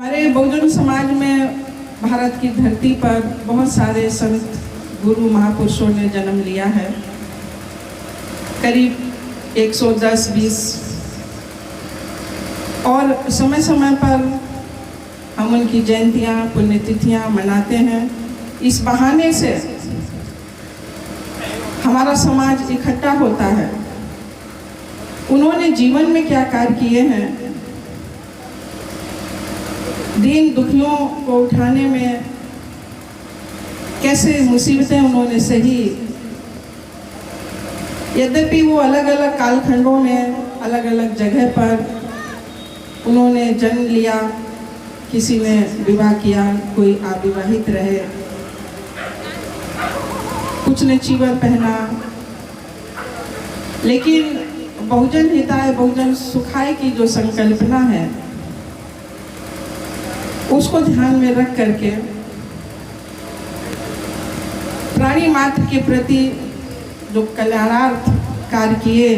हमारे बहुजन समाज में भारत की धरती पर बहुत सारे संत गुरु महापुरुषों ने जन्म लिया है। करीब 110-20 और समय समय पर हम उनकी जयंतियाँ पुण्यतिथियाँ मनाते हैं। इस बहाने से हमारा समाज इकट्ठा होता है। उन्होंने जीवन में क्या कार्य किए हैं, दीन दुखियों को उठाने में कैसे मुसीबतें उन्होंने सही, यद्यपि वो अलग अलग कालखंडों में अलग अलग जगह पर उन्होंने जन्म लिया, किसी ने विवाह किया, कोई अविवाहित रहे, कुछ ने चीवर पहना, लेकिन बहुजन हिताय बहुजन सुखाय की जो संकल्पना है उसको ध्यान में रख करके प्राणी मात्र के प्रति जो कल्याणार्थ कार्य किए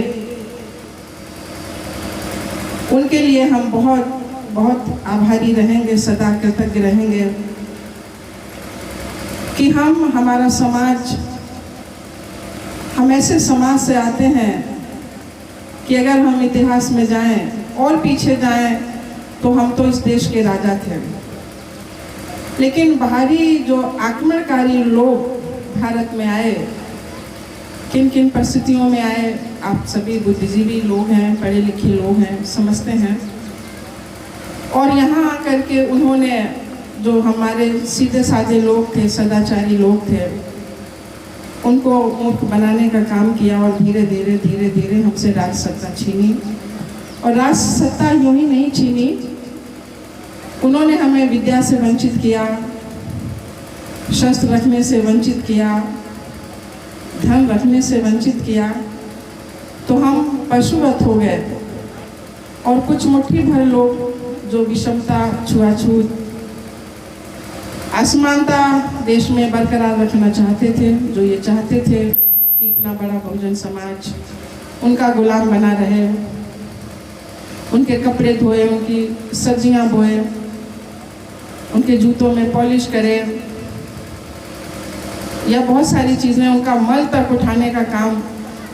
उनके लिए हम बहुत बहुत आभारी रहेंगे, सदा कृतज्ञ रहेंगे कि हमारा समाज, हम ऐसे समाज से आते हैं कि अगर हम इतिहास में जाएं और पीछे जाएं तो हम तो इस देश के राजा थे, लेकिन बाहरी जो आक्रमणकारी लोग भारत में आए, किन किन परिस्थितियों में आए, आप सभी बुद्धिजीवी लोग हैं, पढ़े लिखे लोग हैं, समझते हैं। और यहाँ आकर के उन्होंने जो हमारे सीधे साधे लोग थे, सदाचारी लोग थे, उनको मूर्ख बनाने का काम किया और धीरे धीरे हमसे राज सत्ता छीनी। और राज सत्ता यूं ही नहीं छीनी, उन्होंने हमें विद्या से वंचित किया, शस्त्र रखने से वंचित किया, धन रखने से वंचित किया, तो हम पशुवत हो गए। और कुछ मुट्ठी भर लोग जो विषमता, छुआछूत, असमानता देश में बरकरार रखना चाहते थे, जो ये चाहते थे कि इतना बड़ा बहुजन समाज उनका गुलाम बना रहे, उनके कपड़े धोए, उनकी सब्जियां बोए, उनके जूतों में पॉलिश करे, या बहुत सारी चीज़ें, उनका मल तक उठाने का काम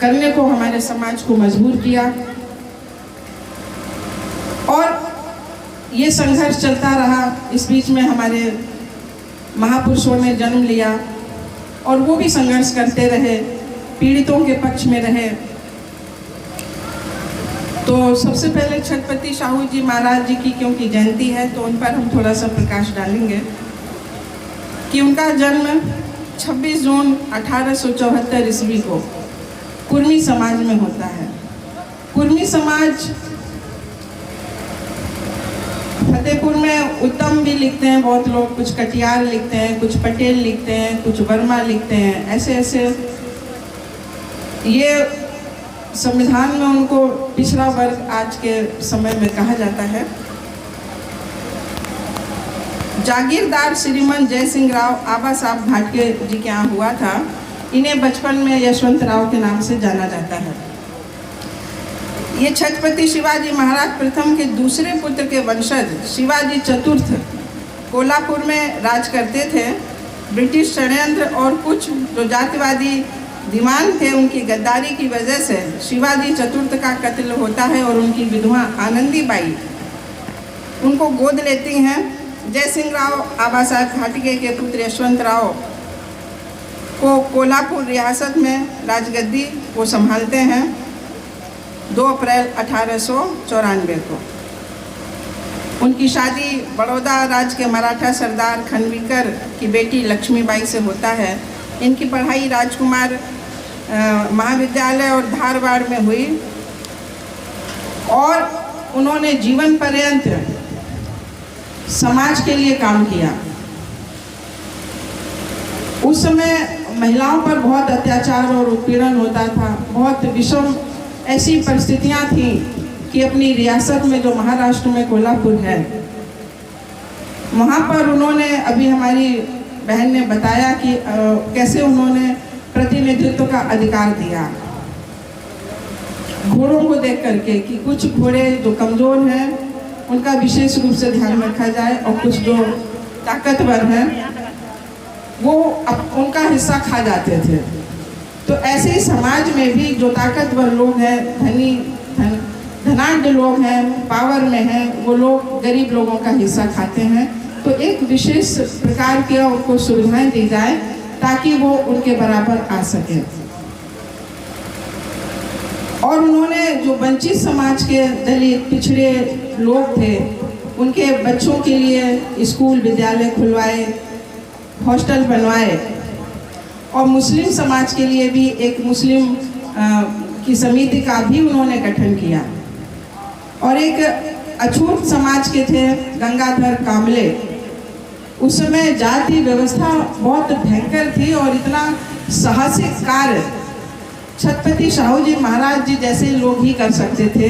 करने को हमारे समाज को मजबूर किया। और ये संघर्ष चलता रहा। इस बीच में हमारे महापुरुषों ने जन्म लिया और वो भी संघर्ष करते रहे, पीड़ितों के पक्ष में रहे। तो सबसे पहले छत्रपति साहू जी महाराज जी की क्योंकि जयंती है तो उन पर हम थोड़ा सा प्रकाश डालेंगे कि उनका जन्म 26 जून 1874 ईस्वी को कुर्मी समाज में होता है। कुर्मी समाज फतेहपुर में उत्तम भी लिखते हैं बहुत लोग, कुछ कटियार लिखते हैं, कुछ पटेल लिखते हैं, कुछ वर्मा लिखते हैं, ऐसे ऐसे। ये संविधान में उनको पिछड़ा वर्ग आज के समय में कहा जाता है। जागीरदार श्रीमान जय सिंह राव आबा साहब भाटके जी के यहाँ हुआ था। इन्हें बचपन में यशवंत राव के नाम से जाना जाता है। ये छत्रपति शिवाजी महाराज प्रथम के दूसरे पुत्र के वंशज शिवाजी चतुर्थ कोल्हापुर में राज करते थे। ब्रिटिश षड्यंत्र और कुछ जो जातिवादी दीवान थे उनकी गद्दारी की वजह से शिवाजी चतुर्थ का कत्ल होता है और उनकी विधवा आनंदीबाई उनको गोद लेती हैं। जय सिंह राव आबा साहब भाटके के पुत्र यशवंत राव को कोल्हापुर रियासत में राजगद्दी को संभालते हैं 2 अप्रैल 1894 को। उनकी शादी बड़ौदा राज के मराठा सरदार खनवीकर की बेटी लक्ष्मीबाई से होता है। इनकी पढ़ाई राजकुमार महाविद्यालय और धारवाड़ में हुई और उन्होंने जीवन पर्यंत समाज के लिए काम किया। उस समय महिलाओं पर बहुत अत्याचार और उत्पीड़न होता था, बहुत विषम ऐसी परिस्थितियां थी कि अपनी रियासत में जो महाराष्ट्र में कोल्हापुर है वहाँ पर उन्होंने, अभी हमारी बहन ने बताया कि कैसे उन्होंने प्रतिनिधित्व का अधिकार दिया घोड़ों को देख करके कि कुछ घोड़े जो कमज़ोर हैं उनका विशेष रूप से ध्यान रखा जाए, और कुछ जो ताकतवर हैं वो उनका हिस्सा खा जाते थे। तो ऐसे ही समाज में भी जो ताकतवर लोग हैं, धनाढ्य लोग हैं, पावर में हैं, वो लोग गरीब लोगों का हिस्सा खाते हैं। तो एक विशेष प्रकार की उनको सुविधाएं दी जाए ताकि वो उनके बराबर आ सके। और उन्होंने जो वंचित समाज के दलित पिछड़े लोग थे उनके बच्चों के लिए स्कूल विद्यालय खुलवाए, हॉस्टल बनवाए, और मुस्लिम समाज के लिए भी एक मुस्लिम की समिति का भी उन्होंने गठन किया। और एक अछूत समाज के थे गंगाधर कामले। उस समय जाति व्यवस्था बहुत भयंकर थी और इतना साहसिक कार्य छत्रपति साहू जी महाराज जी जैसे लोग ही कर सकते थे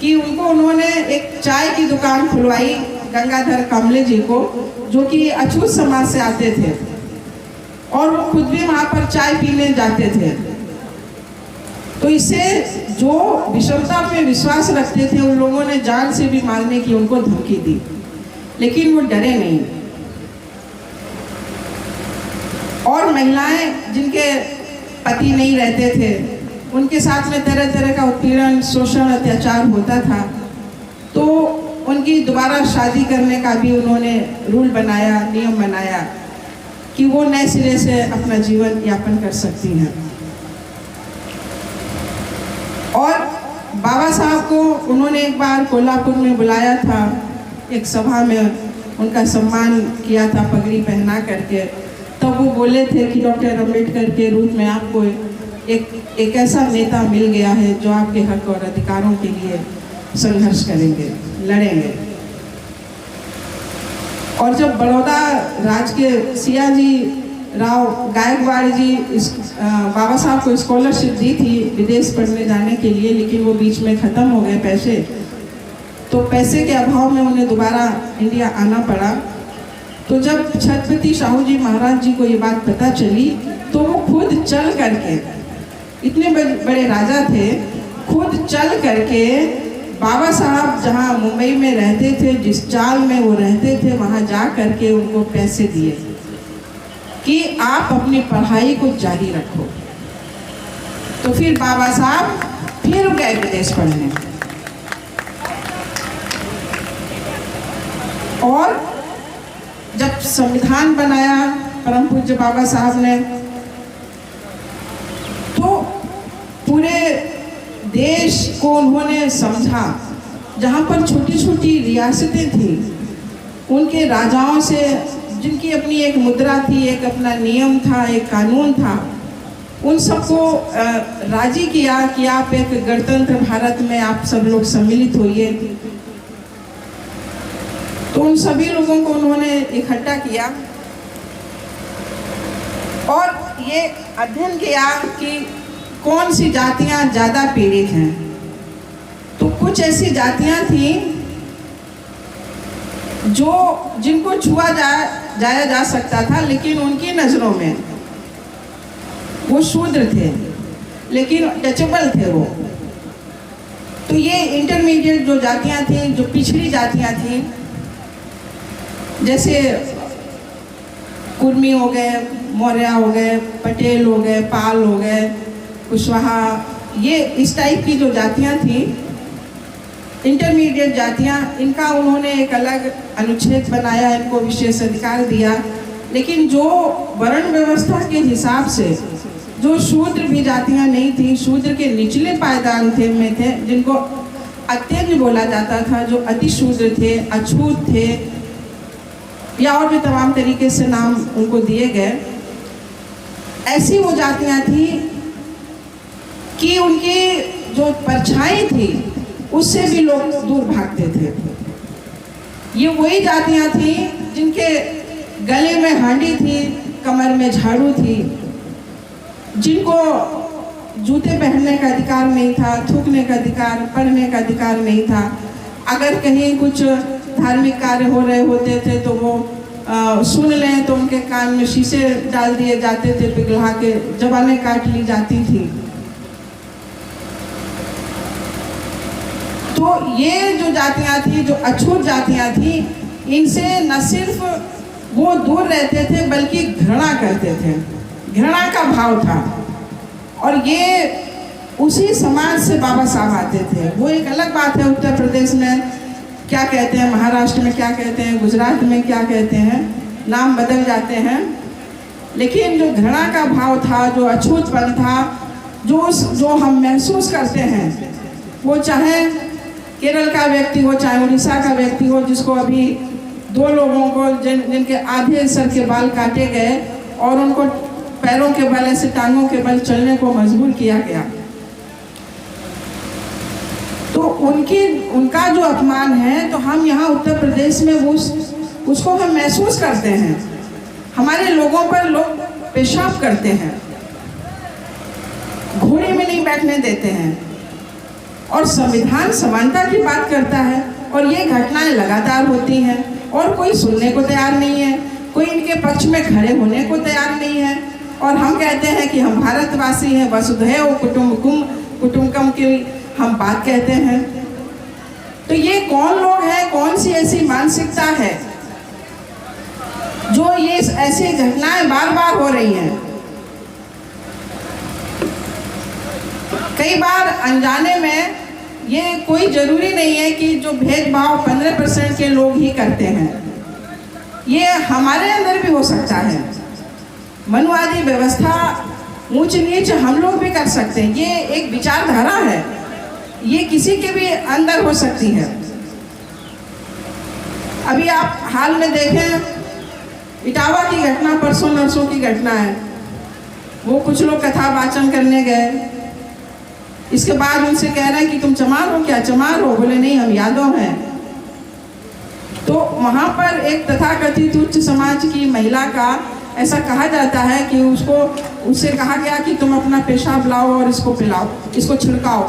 कि उन्होंने एक चाय की दुकान खुलवाई गंगाधर कामले जी को, जो कि अछूत समाज से आते थे, और वो खुद भी वहाँ पर चाय पीने जाते थे। तो इससे जो विषमता में विश्वास रखते थे उन लोगों ने जान से भी मारने की उनको धमकी दी, लेकिन वो डरे नहीं। और महिलाएं जिनके पति नहीं रहते थे उनके साथ में तरह तरह का उत्पीड़न, शोषण, अत्याचार होता था, तो उनकी दोबारा शादी करने का भी उन्होंने रूल बनाया, नियम बनाया कि वो नए सिरे से अपना जीवन यापन कर सकती हैं। और बाबा साहब को उन्होंने एक बार कोल्हापुर में बुलाया था, एक सभा में उनका सम्मान किया था पगड़ी पहना करके। तब वो बोले थे कि डॉक्टर अम्बेडकर के रूप में आपको एक ऐसा नेता मिल गया है जो आपके हक और अधिकारों के लिए संघर्ष करेंगे, लड़ेंगे। और जब बड़ौदा राज के सियाजी राव गायकवाड़ जी बाबा साहब को स्कॉलरशिप दी थी विदेश पढ़ने जाने के लिए, लेकिन वो बीच में ख़त्म हो गए पैसे, तो पैसे के अभाव में उन्हें दोबारा इंडिया आना पड़ा। तो जब छत्रपति साहू जी महाराज जी को ये बात पता चली तो वो खुद चल करके, इतने बड़े राजा थे, खुद चल करके बाबा साहब जहाँ मुंबई में रहते थे, जिस चाल में वो रहते थे, वहाँ जा करके उनको पैसे दिए कि आप अपनी पढ़ाई को जारी रखो। तो फिर बाबा साहब फिर गए विदेश पढ़ने। और जब संविधान बनाया परम पूज्य बाबा साहब ने, तो पूरे देश को उन्होंने समझा। जहाँ पर छोटी छोटी रियासतें थी उनके राजाओं से, जिनकी अपनी एक मुद्रा थी, एक अपना नियम था, एक कानून था, उन सबको राजी किया कि आप एक गणतंत्र भारत में आप सब लोग सम्मिलित होइए। तो उन सभी लोगों को उन्होंने इकट्ठा किया और ये अध्ययन किया कि कौन सी जातियां ज़्यादा पीड़ित हैं। तो कुछ ऐसी जातियां थीं जो जिनको छुआ जाया जा सकता था, लेकिन उनकी नज़रों में वो शूद्र थे, लेकिन टचेबल थे वो। तो ये इंटरमीडिएट जो जातियां थीं, जो पिछड़ी जातियां थीं, जैसे कुर्मी हो गए, मौर्य हो गए, पटेल हो गए, पाल हो गए, कुशवाहा, ये इस टाइप की जो जातियां थीं, इंटरमीडिएट जातियां, इनका उन्होंने एक अलग अनुच्छेद बनाया, इनको विशेष अधिकार दिया। लेकिन जो वर्ण व्यवस्था के हिसाब से जो शूद्र भी जातियां नहीं थी, शूद्र के निचले पायदान में थे, जिनको अत्यंत बोला जाता था, जो अति शूद्र थे, अछूत थे, या और भी तमाम तरीके से नाम उनको दिए गए, ऐसी वो जातियां थी कि उनकी जो परछाई थी उससे भी लोग दूर भागते थे। ये वही जातियां थी जिनके गले में हांडी थी, कमर में झाड़ू थी, जिनको जूते पहनने का अधिकार नहीं था, थूकने का अधिकार, पढ़ने का अधिकार नहीं था। अगर कहीं कुछ धार्मिक कार्य हो रहे होते थे तो वो सुन लें तो उनके कान में शीशे डाल दिए जाते थे, पिघला के जबानें काट ली जाती थी। तो ये जो जातियाँ थी, जो अछूत जातियाँ थी, इनसे न सिर्फ वो दूर रहते थे बल्कि घृणा करते थे, घृणा का भाव था। और ये उसी समाज से बाबा साहब आते थे। वो एक अलग बात है, उत्तर प्रदेश में क्या कहते हैं, महाराष्ट्र में क्या कहते हैं, गुजरात में क्या कहते हैं, नाम बदल जाते हैं, लेकिन जो घृणा का भाव था, जो अछूतपन था, जो हम महसूस करते हैं, वो चाहे केरल का व्यक्ति हो, चाहे उड़ीसा का व्यक्ति हो, जिसको अभी 2 लोगों को जिनके आधे सर के बाल काटे गए और उनको पैरों के बल, ऐसे टांगों के बल चलने को मजबूर किया गया, तो उनका जो अपमान है, तो हम यहाँ उत्तर प्रदेश में उसको हम महसूस करते हैं। हमारे लोगों पर लोग पेशाब करते हैं, घोड़े में नहीं बैठने देते हैं, और संविधान समानता की बात करता है, और ये घटनाएं लगातार होती हैं और कोई सुनने को तैयार नहीं है, कोई इनके पक्ष में खड़े होने को तैयार नहीं है। और हम कहते हैं कि हम भारतवासी हैं, वसुधैव कुटुम्बकम की हम बात कहते हैं। तो ये कौन लोग हैं, कौन सी ऐसी मानसिकता है जो ये ऐसी घटनाएं बार बार हो रही हैं। कई बार अनजाने में, ये कोई जरूरी नहीं है कि जो भेदभाव 15% के लोग ही करते हैं, ये हमारे अंदर भी हो सकता है। मनुवादी व्यवस्था, ऊंच नीच हम लोग भी कर सकते हैं, ये एक विचारधारा है, ये किसी के भी अंदर हो सकती है। अभी आप हाल में देखें, इटावा की घटना, परसों नरसों की घटना है, वो कुछ लोग कथा वाचन करने गए, इसके बाद उनसे कह रहे हैं कि तुम चमार हो क्या? चमार हो? बोले नहीं, हम यादव हैं। तो वहाँ पर एक तथाकथित उच्च समाज की महिला का ऐसा कहा जाता है कि उससे कहा गया कि तुम अपना पेशाब लाओ और इसको पिलाओ, इसको छिड़काओ।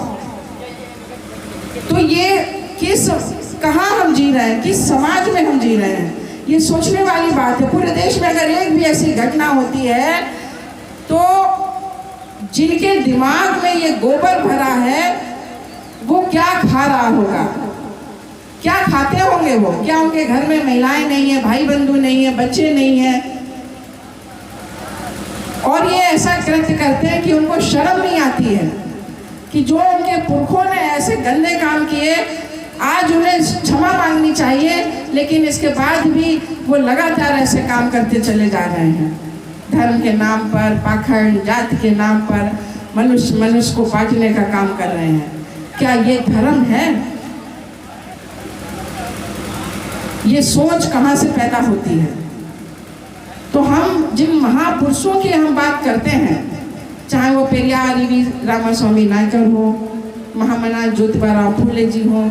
तो ये कहाँ हम जी रहे हैं, किस समाज में हम जी रहे हैं, ये सोचने वाली बात है। पूरे देश में अगर एक भी ऐसी घटना होती है तो जिनके दिमाग में ये गोबर भरा है वो क्या खा रहा होगा, क्या खाते होंगे वो? क्या उनके घर में महिलाएं नहीं है, भाई बंधु नहीं है, बच्चे नहीं है, और ये ऐसा कृत्य करते हैं कि उनको शर्म नहीं आती है कि जो उनके पुरखों ने ऐसे गंदे काम किए, आज उन्हें क्षमा मांगनी चाहिए, लेकिन इसके बाद भी वो लगातार ऐसे काम करते चले जा रहे हैं। धर्म के नाम पर, पाखंड, जाति के नाम पर मनुष्य को बांटने का काम कर रहे हैं। क्या ये धर्म है? ये सोच कहाँ से पैदा होती है? तो हम जिन महापुरुषों की हम बात करते हैं, चाहे वो पेरियार ईवी रामास्वामी नायकर हो, महामना ज्योतिबा फूले जी हो,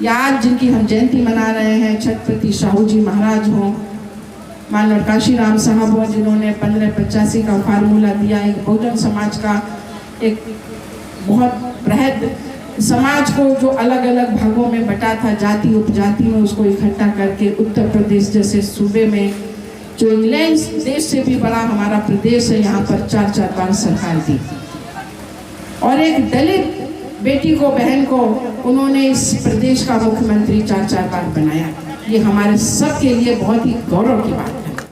या आज जिनकी हम जयंती मना रहे हैं छत्रपति साहू जी महाराज हो, मानव काशीराम साहब हो, जिन्होंने 1585 का फार्मूला दिया, एक बहुजन समाज का, एक बहुत बृहद समाज को जो अलग अलग भागों में बटा था, जाति उपजाति में, उसको इकट्ठा करके उत्तर प्रदेश जैसे सूबे में, जो इंग्लैंड देश से भी बड़ा हमारा प्रदेश है, यहाँ पर 4-4 बार सरकार दी, और एक दलित बेटी को, बहन को उन्होंने इस प्रदेश का मुख्यमंत्री 4-4 बार बनाया। ये हमारे सब के लिए बहुत ही गौरव की बात है।